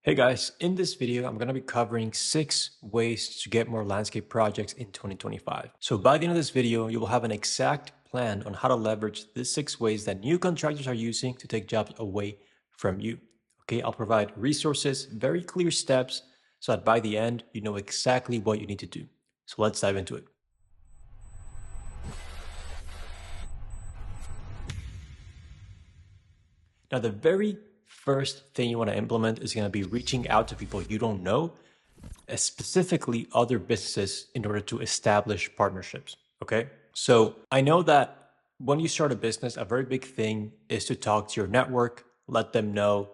Hey guys, in this video, I'm going to be covering 6 ways to get more landscape projects in 2025. So by the end of this video, you will have an exact plan on how to leverage these 6 ways that new contractors are using to take jobs away from you. Okay, I'll provide resources, very clear steps, so that by the end, you know exactly what you need to do. So let's dive into it. Now, the very first thing you want to implement is going to be reaching out to people you don't know, specifically other businesses, in order to establish partnerships. Okay. So I know that when you start a business, a very big thing is to talk to your network, let them know,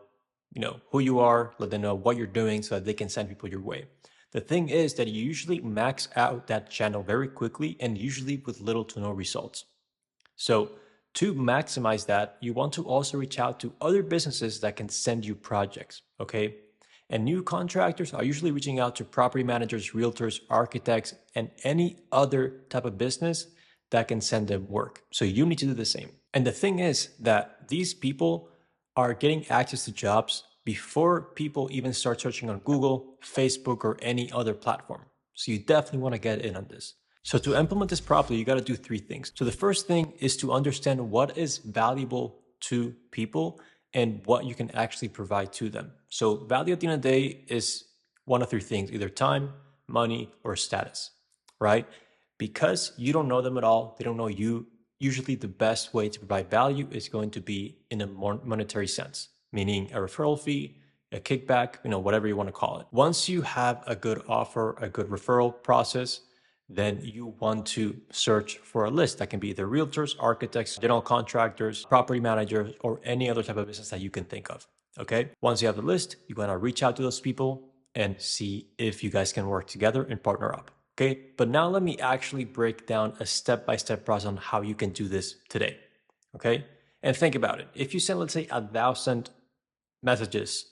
who you are, let them know what you're doing so that they can send people your way. The thing is that you usually max out that channel very quickly and usually with little to no results. So to maximize that, you want to also reach out to other businesses that can send you projects, okay? And new contractors are usually reaching out to property managers, realtors, architects, and any other type of business that can send them work. So you need to do the same. And the thing is that these people are getting access to jobs before people even start searching on Google, Facebook, or any other platform. So you definitely want to get in on this. So to implement this properly, you got to do 3 things. So the first thing is to understand what is valuable to people and what you can actually provide to them. So value at the end of the day is one of 3 things, either time, money, or status, right? Because you don't know them at all, they don't know you, usually the best way to provide value is going to be in a more monetary sense, meaning a referral fee, a kickback, whatever you want to call it. Once you have a good offer, a good referral process, then you want to search for a list that can be either realtors, architects, general contractors, property managers, or any other type of business that you can think of. Okay. Once you have the list, you want to reach out to those people and see if you guys can work together and partner up. Okay. But now let me actually break down a step-by-step process on how you can do this today. Okay. And think about it. If you send, let's say, 1,000 messages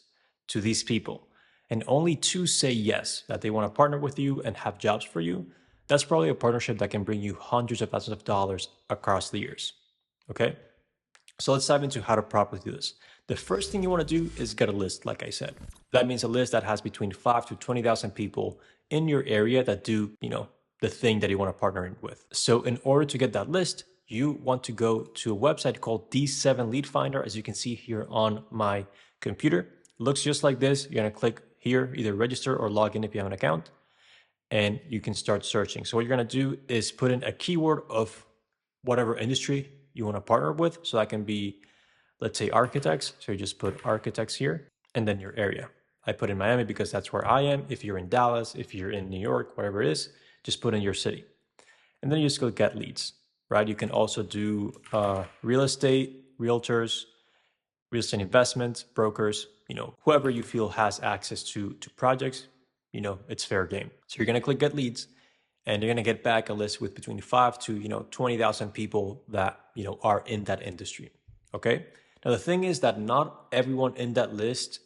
to these people and only 2 say yes, that they want to partner with you and have jobs for you, that's probably a partnership that can bring you hundreds of thousands of dollars across the years. Okay. So let's dive into how to properly do this. The first thing you want to do is get a list, like I said. That means a list that has between 5 to 20,000 people in your area that do, the thing that you want to partner in with. So in order to get that list, you want to go to a website called D7 Lead Finder, as you can see here on my computer. It looks just like this. You're going to click here, either register or log in if you have an account, and you can start searching. So what you're going to do is put in a keyword of whatever industry you want to partner with. So that can be, let's say, architects. So you just put architects here and then your area. I put in Miami because that's where I am. If you're in Dallas, if you're in New York, whatever it is, just put in your city. And then you just go get leads, right? You can also do real estate, realtors, real estate investments, brokers, whoever you feel has access to projects, it's fair game. So you're going to click get leads, and you're going to get back a list with between 5 to 20,000 people that are in that industry. Okay. Now the thing is that not everyone in that list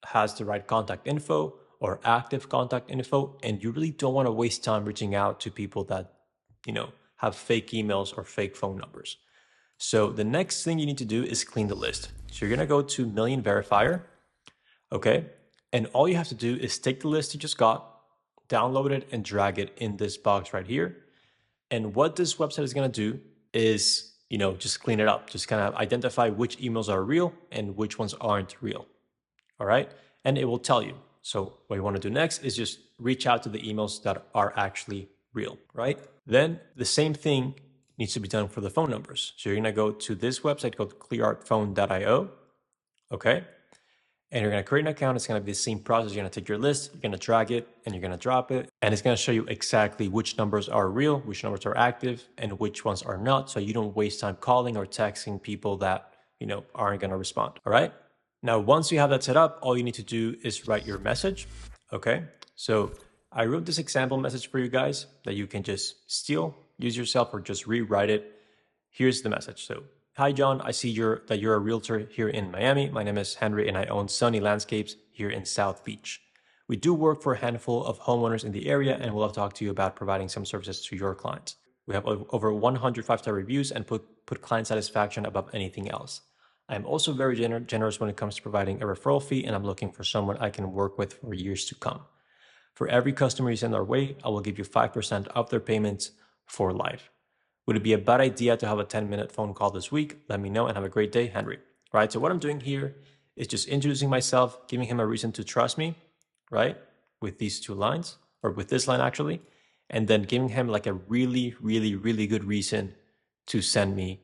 has the right contact info or active contact info, and you really don't want to waste time reaching out to people that have fake emails or fake phone numbers. So the next thing you need to do is clean the list. So you're going to go to Million Verifier. Okay. And all you have to do is take the list you just got, download it, and drag it in this box right here. And what this website is going to do is, just clean it up, just kind of identify which emails are real and which ones aren't real. All right. And it will tell you. So what you want to do next is just reach out to the emails that are actually real, right? Then the same thing needs to be done for the phone numbers. So you're going to go to this website called clearartphone.io. Okay. And you're going to create an account. It's going to be the same process. You're going to take your list, you're going to drag it, and you're going to drop it. And it's going to show you exactly which numbers are real, which numbers are active, and which ones are not. So you don't waste time calling or texting people that, aren't going to respond. All right. Now, once you have that set up, all you need to do is write your message. Okay. So I wrote this example message for you guys that you can just steal, use yourself, or just rewrite it. Here's the message. So, hi, John. I see that you're a realtor here in Miami. My name is Henry, and I own Sunny Landscapes here in South Beach. We do work for a handful of homeowners in the area, and we'll love to talk to you about providing some services to your clients. We have over 100 5-star reviews and put client satisfaction above anything else. I'm also very generous when it comes to providing a referral fee, and I'm looking for someone I can work with for years to come. For every customer you send our way, I will give you 5% of their payments for life. Would it be a bad idea to have a 10-minute phone call this week? Let me know and have a great day, Henry. Right? So what I'm doing here is just introducing myself, giving him a reason to trust me, right? With these two lines, or with this line actually, and then giving him like a really, really, really good reason to send me,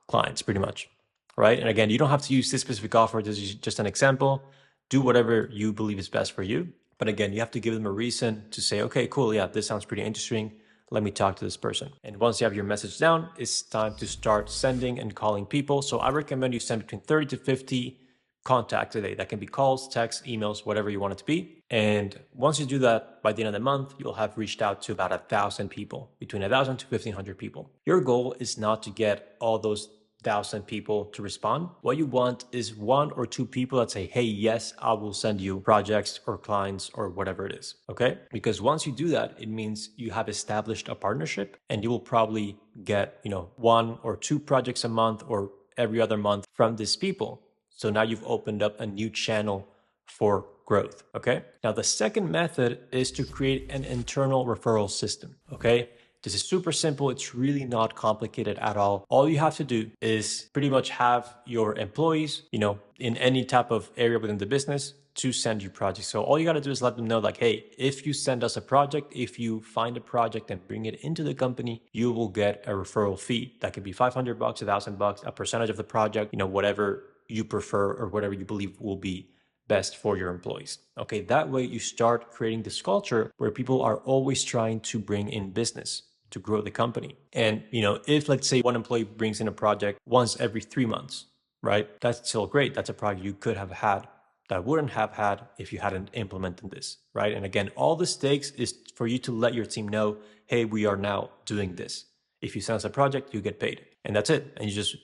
clients pretty much, right? And again, you don't have to use this specific offer. This is just an example. Do whatever you believe is best for you. But again, you have to give them a reason to say, okay, cool, yeah, this sounds pretty interesting. Let me talk to this person. And once you have your message down, it's time to start sending and calling people. So I recommend you send between 30 to 50 contacts a day. That can be calls, texts, emails, whatever you want it to be. And once you do that, by the end of the month, you'll have reached out to about 1,000 people, between 1,000 to 1,500 people. Your goal is not to get all those 1,000 people to respond. What you want is 1 or 2 people that say, hey, yes, I will send you projects or clients or whatever it is. Okay? Because once you do that, it means you have established a partnership, and you will probably get, 1 or 2 projects a month or every other month from these people. So now you've opened up a new channel for growth. Okay? Now, the second method is to create an internal referral system. Okay? This is super simple. It's really not complicated at all. All you have to do is pretty much have your employees, in any type of area within the business to send you projects. So all you got to do is let them know like, hey, if you send us a project, if you find a project and bring it into the company, you will get a referral fee. That could be $500, $1,000, a percentage of the project, whatever you prefer or whatever you believe will be best for your employees. Okay, that way you start creating this culture where people are always trying to bring in business to grow the company. And, if let's say one employee brings in a project once every 3 months, right? That's still great. That's a project you could have had that wouldn't have had if you hadn't implemented this, right? And again, all this takes is for you to let your team know, hey, we are now doing this. If you send us a project, you get paid. And that's it. And you just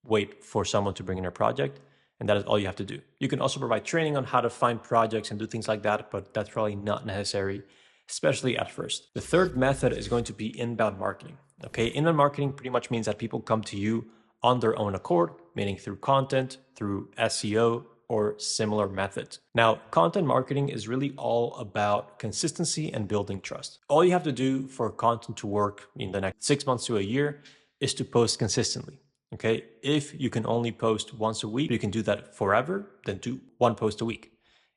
wait for someone to bring in a project. And that is all you have to do. You can also provide training on how to find projects and do things like that, but that's probably not necessary, especially at first. The third method is going to be inbound marketing. Okay, inbound marketing pretty much means that people come to you on their own accord, meaning through content, through SEO, or similar methods. Now, content marketing is really all about consistency and building trust. All you have to do for content to work in the next 6 months to a year is to post consistently. Okay, if you can only post once a week, you can do that forever, then do 1 post a week.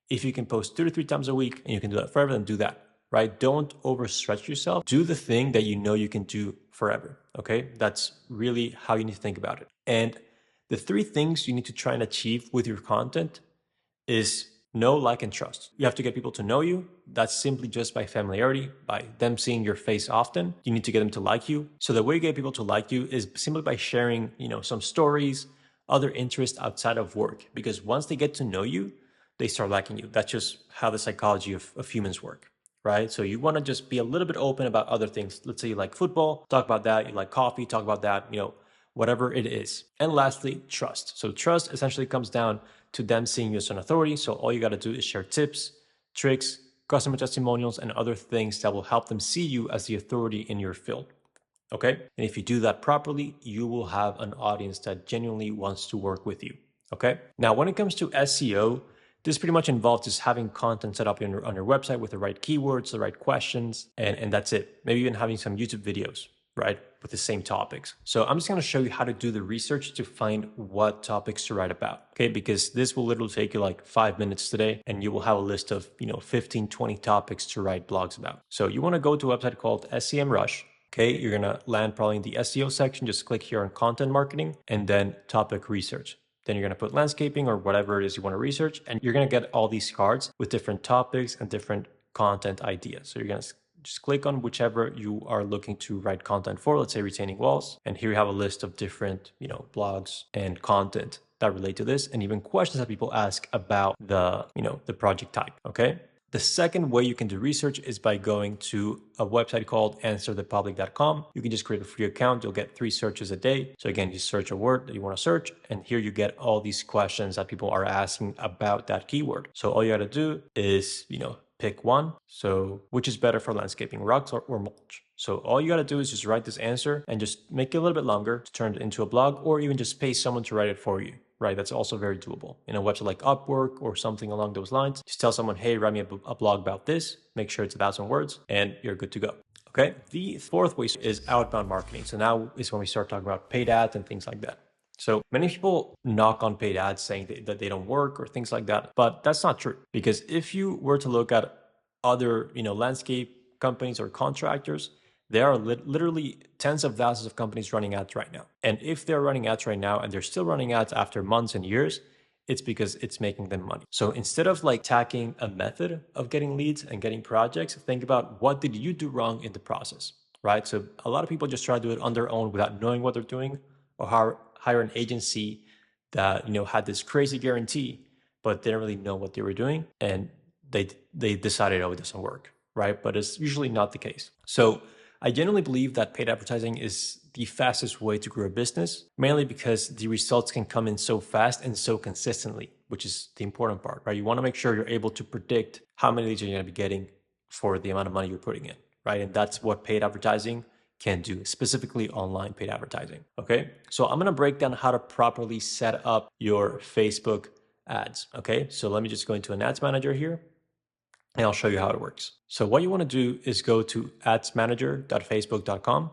If you can post 2 to 3 times a week and you can do that forever, then do that, right? Don't overstretch yourself. Do the thing that you know you can do forever, okay? That's really how you need to think about it. And the 3 things you need to try and achieve with your content is know, like, and trust. You have to get people to know you. That's simply just by familiarity, by them seeing your face often. You need to get them to like you. So the way you get people to like you is simply by sharing, some stories, other interests outside of work. Because once they get to know you, they start liking you. That's just how the psychology of humans work, right? So you want to just be a little bit open about other things. Let's say you like football, talk about that. You like coffee, talk about that, whatever it is. And lastly, trust. So trust essentially comes down to them seeing you as an authority. So all you got to do is share tips, tricks, customer testimonials, and other things that will help them see you as the authority in your field. Okay? And if you do that properly, you will have an audience that genuinely wants to work with you. Okay? Now, when it comes to SEO, this pretty much involves just having content set up on your website with the right keywords, the right questions, and that's it. Maybe even having some YouTube videos, right, with the same topics. So I'm just going to show you how to do the research to find what topics to write about, okay? Because this will literally take you like 5 minutes today, and you will have a list of, 15, 20 topics to write blogs about. So you want to go to a website called SEMrush. Okay, you're going to land probably in the SEO section. Just click here on content marketing and then topic research. Then you're going to put landscaping or whatever it is you want to research, and you're going to get all these cards with different topics and different content ideas. So you're going to just click on whichever you are looking to write content for. Let's say retaining walls. And here you have a list of different, blogs and content that relate to this, and even questions that people ask about the project type. Okay. The second way you can do research is by going to a website called answerthepublic.com. You can just create a free account. You'll get 3 searches a day. So again, you search a word that you want to search, and here you get all these questions that people are asking about that keyword. So all you got to do is, pick one. So which is better for landscaping, rocks or mulch? So all you got to do is just write this answer and just make it a little bit longer to turn it into a blog, or even just pay someone to write it for you, right? That's also very doable. In a website like Upwork or something along those lines, just tell someone, hey, write me a blog about this, make sure it's 1,000 words, and you're good to go. Okay. The fourth way is outbound marketing. So now is when we start talking about paid ads and things like that. So many people knock on paid ads saying that they don't work or things like that, but that's not true. Because if you were to look at other, landscape companies or contractors, there are literally tens of thousands of companies running ads right now. And if they're running ads right now and they're still running ads after months and years, it's because it's making them money. So instead of like tacking a method of getting leads and getting projects, think about what did you do wrong in the process, right? So a lot of people just try to do it on their own without knowing what they're doing, or hire an agency that had this crazy guarantee, but didn't really know what they were doing, and they decided, oh, it doesn't work, right? But it's usually not the case. So I genuinely believe that paid advertising is the fastest way to grow a business, mainly because the results can come in so fast and so consistently, which is the important part, right? You want to make sure you're able to predict how many leads you're going to be getting for the amount of money you're putting in, right? And that's what paid advertising can do, specifically online paid advertising. Okay, so I'm going to break down how to properly set up your Facebook ads. Okay, so let me just go into an ads manager here, and I'll show you how it works. So what you want to do is go to adsmanager.facebook.com.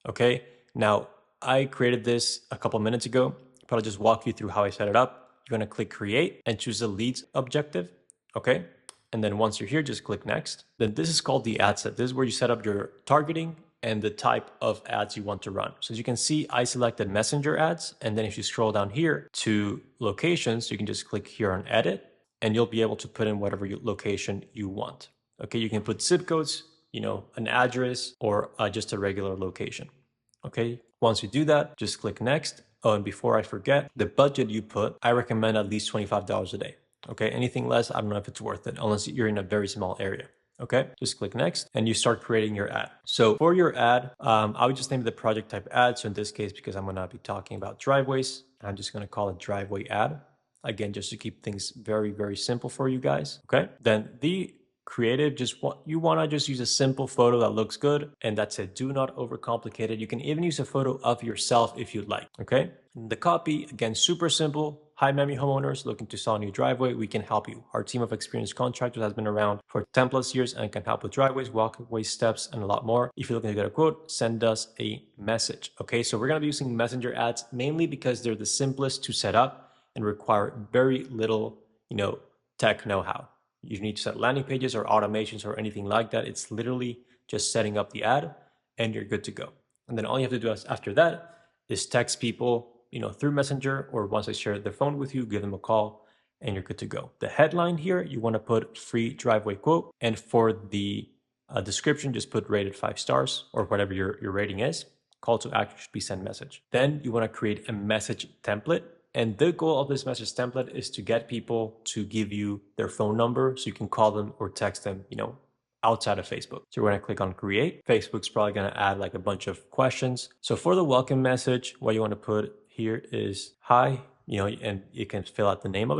Okay, now I created this a couple minutes ago, but I'll just walk you through how I set it up. You're going to click create and choose the leads objective. Okay, and then once you're here, just click next. Then this is called the ad set. This is where you set up your targeting and the type of ads you want to run. So as you can see, I selected messenger ads. And then if you scroll down here to locations, you can just click here on edit, and you'll be able to put in whatever location you want. Okay, you can put zip codes, an address, or just a regular location. Okay, once you do that, just click next. Oh, and before I forget, the budget you put, I recommend at least $25 a day. Okay, anything less, I don't know if it's worth it, unless you're in a very small area. Okay, just click next and you start creating your ad. So for your ad, I would just name the project type ad. So in this case, because I'm going to be talking about driveways, I'm just going to call it driveway ad. Again, just to keep things very, very simple for you guys. Okay, then the creative, you want to just use a simple photo that looks good, and that's it. Do not overcomplicate it. You can even use a photo of yourself if you'd like. Okay, and the copy, again, super simple. Hi, Miami homeowners looking to sell a new driveway. We can help you. Our team of experienced contractors has been around for 10 plus years and can help with driveways, walkways, steps, and a lot more. If you're looking to get a quote, send us a message. Okay, so we're going to be using messenger ads mainly because they're the simplest to set up and require very little, tech know-how. You need to set landing pages or automations or anything like that. It's literally just setting up the ad and you're good to go. And then all you have to do after that is text people, through Messenger, or once I share their phone with you, give them a call and you're good to go. The headline here, you want to put free driveway quote. And for the description, just put rated 5 stars or whatever your rating is. Call to action should be send message. Then you want to create a message template. And the goal of this message template is to get people to give you their phone number so you can call them or text them, outside of Facebook. So we're going to click on create. Facebook's probably going to add like a bunch of questions. So for the welcome message, what you want to put here is hi, and you can fill out the name of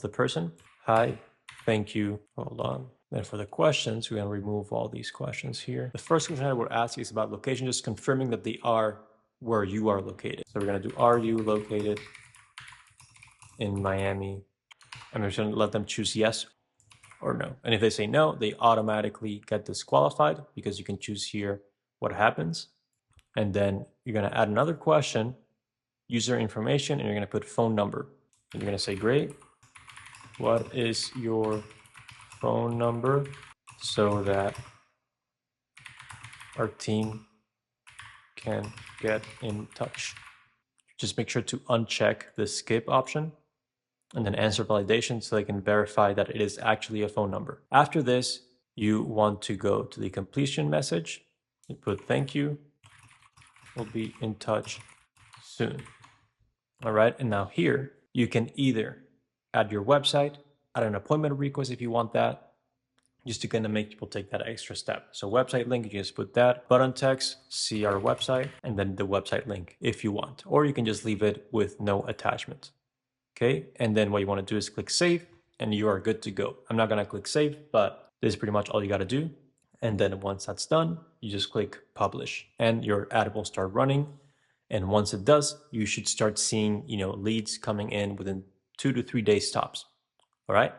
the person. Hi, thank you. Hold on. Then for the questions, we're going to remove all these questions here. The first question I would ask is about location, just confirming that they are where you are located. So we're going to do, are you located in Miami? I'm just going to let them choose yes or no. And if they say no, they automatically get disqualified because you can choose here what happens. And then you're going to add another question, user information, and you're going to put phone number. And you're going to say, great, what is your phone number so that our team can get in touch. Just make sure to uncheck the skip option and then answer validation so they can verify that it is actually a phone number. After this, you want to go to the completion message. You put thank you, we'll be in touch soon. All right, and now here, you can either add your website, add an appointment request if you want that, just to kind of make people take that extra step. So website link, you just put that, button text, see our website, and then the website link if you want, or you can just leave it with no attachment. Okay, and then what you want to do is click save, and you are good to go. I'm not going to click save, but this is pretty much all you got to do. And then once that's done, you just click publish and your ad will start running. And once it does, you should start seeing, leads coming in within 2 to 3 days tops. All right.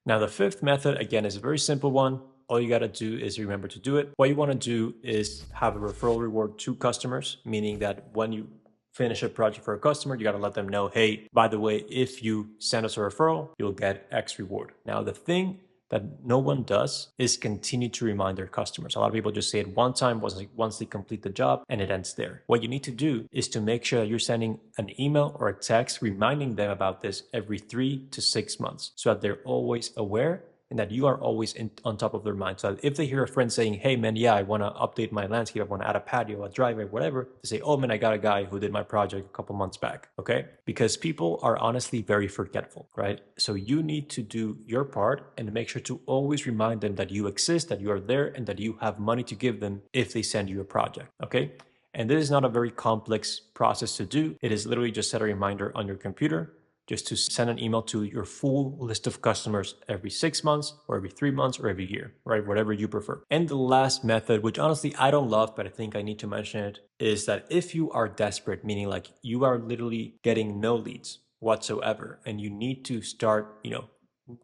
Now, the fifth method, again, is a very simple one. All you got to do is remember to do it. What you want to do is have a referral reward to customers, meaning that when you finish a project for a customer, you got to let them know, hey, by the way, if you send us a referral, you'll get X reward. Now, the thing that no one does is continue to remind their customers. A lot of people just say it one time once they complete the job and it ends there. What you need to do is to make sure that you're sending an email or a text reminding them about this every 3 to 6 months so that they're always aware and that you are always on top of their mind. So that if they hear a friend saying, hey man, yeah, I want to update my landscape, I want to add a patio, a driveway, whatever, they say, oh man, I got a guy who did my project a couple months back, okay? Because people are honestly very forgetful, right? So you need to do your part and make sure to always remind them that you exist, that you are there, and that you have money to give them if they send you a project, okay? And this is not a very complex process to do. It is literally just set a reminder on your computer just to send an email to your full list of customers every 6 months or every 3 months or every year, right? Whatever you prefer. And the last method, which honestly I don't love, but I think I need to mention it, is that if you are desperate, meaning like you are literally getting no leads whatsoever and you need to start,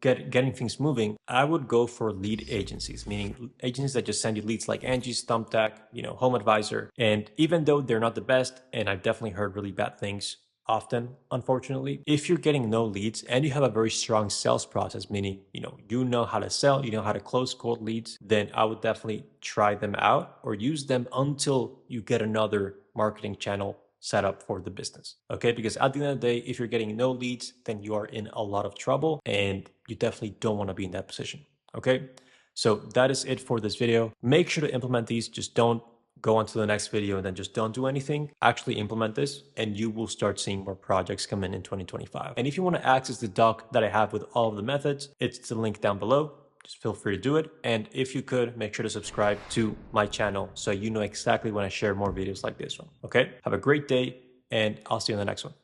getting things moving, I would go for lead agencies, meaning agencies that just send you leads like Angie's, Thumbtack, Home Advisor. And even though they're not the best, and I've definitely heard really bad things often, unfortunately, if you're getting no leads and you have a very strong sales process, meaning, you know how to sell, you know how to close cold leads, then I would definitely try them out or use them until you get another marketing channel set up for the business. Okay. Because at the end of the day, if you're getting no leads, then you are in a lot of trouble and you definitely don't want to be in that position. Okay. So that is it for this video. Make sure to implement these. Just don't go on to the next video and then just don't do anything. Actually implement this and you will start seeing more projects come in 2025. And if you want to access the doc that I have with all of the methods, it's the link down below. Just feel free to do it. And if you could, make sure to subscribe to my channel so you know exactly when I share more videos like this one. Okay? Have a great day and I'll see you in the next one.